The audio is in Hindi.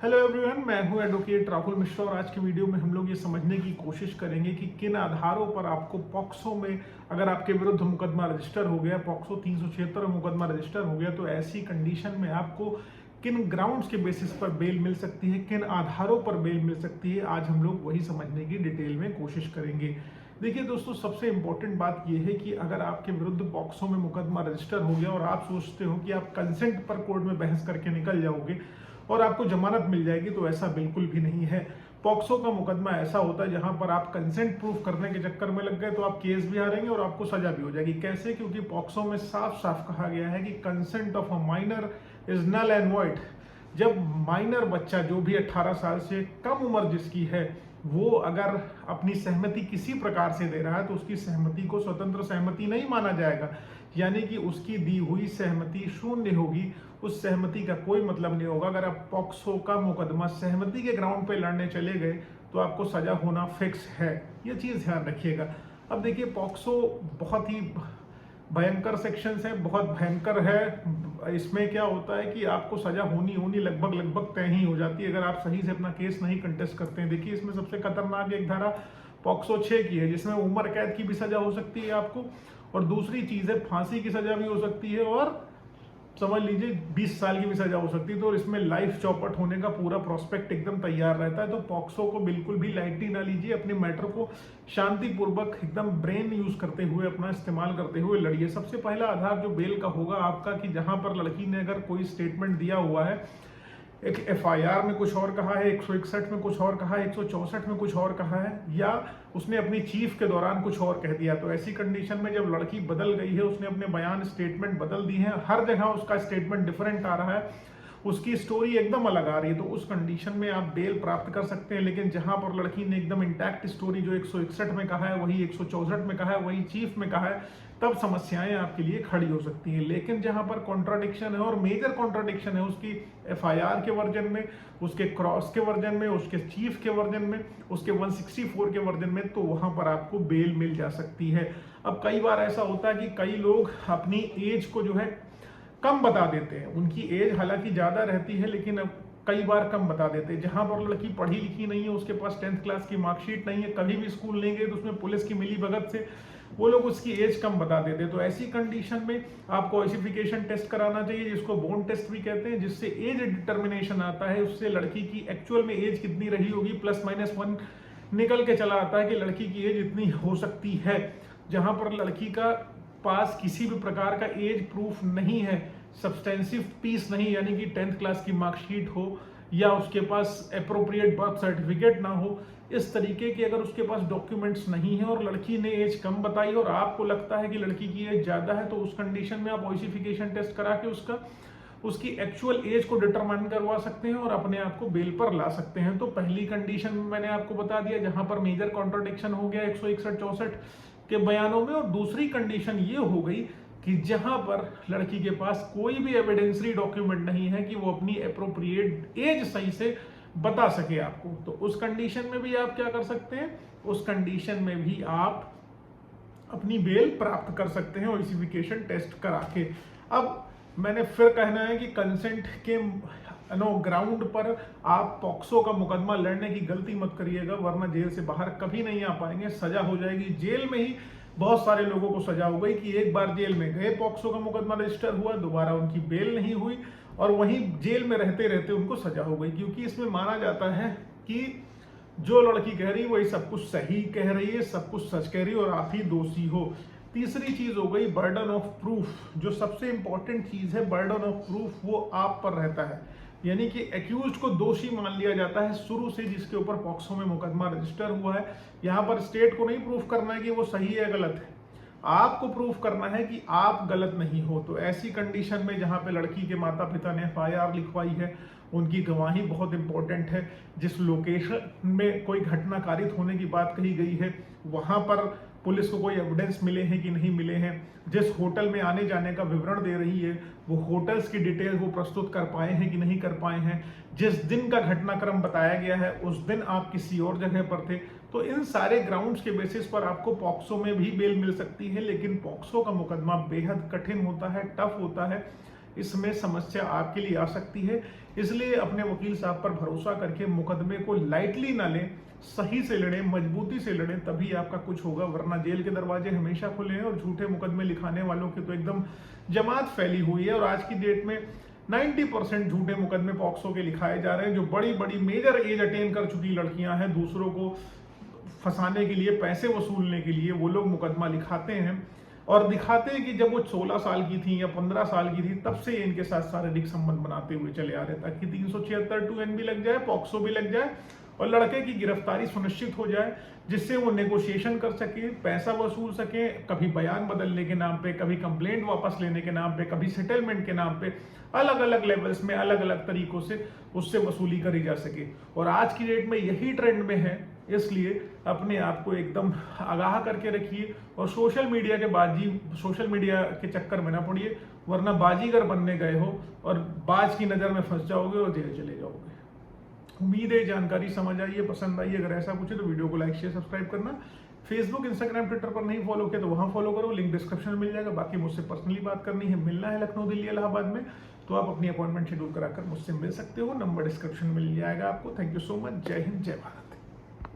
हेलो एवरीवन, मैं हूं एडवोकेट राहुल मिश्रा और आज की वीडियो में हम लोग ये समझने की कोशिश करेंगे कि किन आधारों पर आपको पॉक्सो में अगर आपके विरुद्ध मुकदमा रजिस्टर हो गया, पॉक्सो 376 में मुकदमा रजिस्टर हो गया, तो ऐसी कंडीशन में आपको किन ग्राउंड्स के बेसिस पर बेल मिल सकती है, किन आधारों पर बेल मिल सकती है। आज हम लोग वही समझने की डिटेल में कोशिश करेंगे। देखिए दोस्तों, सबसे इंपॉर्टेंट बात यह है कि अगर आपके विरुद्ध पॉक्सो में मुकदमा रजिस्टर हो गया और आप सोचते हो कि आप कंसेंट पर कोर्ट में बहस करके निकल जाओगे और आपको जमानत मिल जाएगी, तो ऐसा बिल्कुल भी नहीं है। पॉक्सो का मुकदमा ऐसा होता है जहां पर आप कंसेंट प्रूफ करने के चक्कर में लग गए तो आप केस भी हारेंगे और आपको सजा भी हो जाएगी। कैसे? क्योंकि पॉक्सो में साफ साफ कहा गया है कि consent of a minor is null and void. जब माइनर बच्चा, जो भी 18 साल से कम उम्र जिसकी है, वो अगर अपनी सहमति किसी प्रकार से दे रहा है तो उसकी सहमति को स्वतंत्र सहमति नहीं माना जाएगा, यानी कि उसकी दी हुई सहमति शून्य होगी। उस सहमति का कोई मतलब नहीं होगा। अगर आप पॉक्सो का मुकदमा सहमति के ग्राउंड पे लड़ने चले गए तो आपको सजा होना फिक्स है, ये चीज़ ध्यान रखिएगा। अब देखिए, पॉक्सो बहुत ही भयंकर सेक्शंस है, बहुत भयंकर है। इसमें क्या होता है कि आपको सजा होनी लगभग तय ही हो जाती है अगर आप सही से अपना केस नहीं कंटेस्ट करते हैं। देखिए, इसमें सबसे खतरनाक एक धारा पॉक्सो 6 की है, जिसमें उम्र कैद की भी सजा हो सकती है आपको, और दूसरी चीज है फांसी की सजा भी हो सकती है, और समझ लीजिए 20 साल की भी सजा हो सकती है। तो इसमें लाइफ चौपट होने का पूरा प्रोस्पेक्ट एकदम तैयार रहता है। तो पॉक्सो को बिल्कुल भी लाइटली ना लीजिए, अपने मैटर को शांतिपूर्वक एकदम ब्रेन यूज करते हुए, अपना इस्तेमाल करते हुए लड़िए। सबसे पहला आधार जो बेल का होगा आपका, कि जहां पर लड़की ने अगर कोई स्टेटमेंट दिया हुआ है, एक एफआईआर में कुछ और कहा है, 161 में कुछ और कहा है, 164 में कुछ और कहा है, या उसने अपनी चीफ के दौरान कुछ और कह दिया, तो ऐसी कंडीशन में जब लड़की बदल गई है, उसने अपने बयान स्टेटमेंट बदल दी है, हर जगह उसका स्टेटमेंट डिफरेंट आ रहा है, उसकी स्टोरी एकदम अलग आ रही है, तो उस कंडीशन में आप बेल प्राप्त कर सकते हैं। लेकिन जहां पर लड़की ने एकदम इंटैक्ट स्टोरी, जो 161 में कहा है वही 164 में कहा है, वही चीफ में कहा है, तब समस्याएं आपके लिए खड़ी हो सकती हैं। लेकिन जहां पर कॉन्ट्राडिक्शन है, और मेजर कॉन्ट्राडिक्शन है उसकी एफआईआर के वर्जन में, उसके क्रॉस के वर्जन में, उसके चीफ के वर्जन में, उसके 164 के वर्जन में, तो वहां पर आपको बेल मिल जा सकती है। अब कई बार ऐसा होता है कि कई लोग अपनी एज को जो है कम बता देते हैं। उनकी एज हालांकि ज्यादा रहती है, लेकिन अब कई बार कम बता देते हैं। जहां पर लड़की पढ़ी लिखी नहीं है, उसके पास 10th क्लास की मार्कशीट नहीं है, कभी भी स्कूल नहीं गए, तो उसमें पुलिस की मिली भगत से वो लोग उसकी एज कम बता देते हैं। तो ऐसी कंडीशन में आपको एसिफिकेशन टेस्ट कराना चाहिए, जिसको बोन टेस्ट भी कहते हैं, जिससे एज डिटर्मिनेशन आता है। उससे लड़की की एक्चुअल में एज कितनी रही होगी +-1 निकल के चला आता है कि लड़की की एज इतनी हो सकती है। जहां पर लड़की का पास किसी भी प्रकार का एज प्रूफ नहीं है, सब्सटेंसिव पीस नहीं, यानी कि 10th क्लास की मार्कशीट हो या उसके पास एप्रोप्रिएट बर्थ सर्टिफिकेट ना हो, इस तरीके के अगर उसके पास डॉक्यूमेंट्स नहीं है और लड़की ने एज कम बताई और आपको लगता है कि लड़की की एज ज्यादा है, तो उस कंडीशन में आप ओसिफिकेशन टेस्ट करा के उसकी एक्चुअल एज को डिटरमाइन करवा सकते हैं और अपने आप को बेल पर ला सकते हैं। तो पहली कंडीशन में मैंने आपको बता दिया, जहां पर मेजर कॉन्ट्राडिक्शन हो गया 161-64 के बयानों में, और दूसरी कंडीशन ये हो गई कि जहां पर लड़की के पास कोई भी एविडेंसरी डॉक्यूमेंट नहीं है कि वो अपनी एप्रोप्रिएट एज सही से बता सके आपको, तो उस कंडीशन में भी आप क्या कर सकते हैं, उस कंडीशन में भी आप अपनी बेल प्राप्त कर सकते हैं ओसिफिकेशन टेस्ट करा के। अब मैंने फिर कहना है कि कंसेंट के ग्राउंड पर आप पॉक्सो का मुकदमा लड़ने की गलती मत करिएगा, वरना जेल से बाहर कभी नहीं आ पाएंगे, सजा हो जाएगी। जेल में ही बहुत सारे लोगों को सजा हो गई कि एक बार जेल में गए, पॉक्सो का मुकदमा रजिस्टर हुआ, दोबारा उनकी बेल नहीं हुई और वहीं जेल में रहते रहते उनको सजा हो गई, क्योंकि इसमें माना जाता है कि जो लड़की कह रही है वही सब कुछ सही कह रही है, सब कुछ सच कह रही है और आप ही दोषी हो। तीसरी चीज हो गई बर्डन ऑफ प्रूफ। जो सबसे इंपॉर्टेंट चीज है, बर्डन ऑफ प्रूफ, वो आप पर रहता है, यानी कि एक्यूज्ड को दोषी मान लिया जाता है शुरू से, जिसके ऊपर पॉक्सो में मुकदमा रजिस्टर हुआ है। यहाँ पर स्टेट को नहीं प्रूफ करना है कि वो सही है गलत है, आपको प्रूफ करना है कि आप गलत नहीं हो। तो ऐसी कंडीशन में जहां पे लड़की के माता पिता ने एफआईआर लिखवाई है, उनकी गवाही बहुत इंपॉर्टेंट है। जिस लोकेशन में कोई घटना कारित होने की बात कही गई है, वहां पर पुलिस को कोई एविडेंस मिले हैं कि नहीं मिले हैं, जिस होटल में आने जाने का विवरण दे रही है, वो होटल्स की डिटेल वो प्रस्तुत कर पाए हैं कि नहीं कर पाए हैं, जिस दिन का घटनाक्रम बताया गया है उस दिन आप किसी और जगह पर थे, तो इन सारे ग्राउंड्स के बेसिस पर आपको पॉक्सो में भी बेल मिल सकती है। लेकिन पॉक्सो का मुकदमा बेहद कठिन होता है, टफ होता है, इसमें समस्या आपके लिए आ सकती है। इसलिए अपने वकील साहब पर भरोसा करके मुकदमे को लाइटली ना लें, सही से लड़ें, मजबूती से लड़ें, तभी आपका कुछ होगा। वरना जेल के दरवाजे हमेशा खुले हैं और झूठे मुकदमे लिखाने वालों की तो एकदम जमात फैली हुई है। और आज की डेट में 90% झूठे मुकदमे पॉक्सो के लिखाए जा रहे हैं। जो बड़ी बड़ी मेजर एज अटेन कर चुकी लड़कियां हैं, दूसरों को फंसाने के लिए, पैसे वसूलने के लिए वो लोग मुकदमा लिखाते हैं और दिखाते हैं कि जब वो 16 साल की थी या 15 साल की थी तब से इनके साथ शारीरिक संबंध बनाते हुए चले आ रहे, ताकि 376 2N भी लग जाए, पॉक्सो भी लग जाए और लड़के की गिरफ्तारी सुनिश्चित हो जाए, जिससे वो नेगोशिएशन कर सके, पैसा वसूल सके, कभी बयान बदलने के नाम पे, कभी कंप्लेंट वापस लेने के नाम पे, कभी सेटलमेंट के नाम पे, अलग अलग लेवल्स में अलग अलग तरीकों से उससे वसूली करी जा सके। और आज की डेट में यही ट्रेंड में है, इसलिए अपने आप को एकदम आगाह करके रखिए और सोशल मीडिया के चक्कर में ना पड़िए, वरना बाजीगर बनने गए हो और बाज की नज़र में फंस जाओगे और जेल चले जाओगे। उम्मीद है जानकारी समझ आई है, पसंद आई। अगर ऐसा कुछ है तो वीडियो को लाइक शेयर सब्सक्राइब करना। फेसबुक, इंस्टाग्राम, ट्विटर पर नहीं फॉलो किया तो वहां फॉलो करो, लिंक डिस्क्रिप्शन में मिल जाएगा। बाकी मुझसे पर्सनली बात करनी है, मिलना है लखनऊ, दिल्ली, इलाहाबाद में, तो आप अपनी अपॉइंटमेंट शेड्यूल कराकर मुझसे मिल सकते हो। नंबर डिस्क्रिप्शन में मिल जाएगा आपको। Thank you so much. जय हिंद, जय भारत।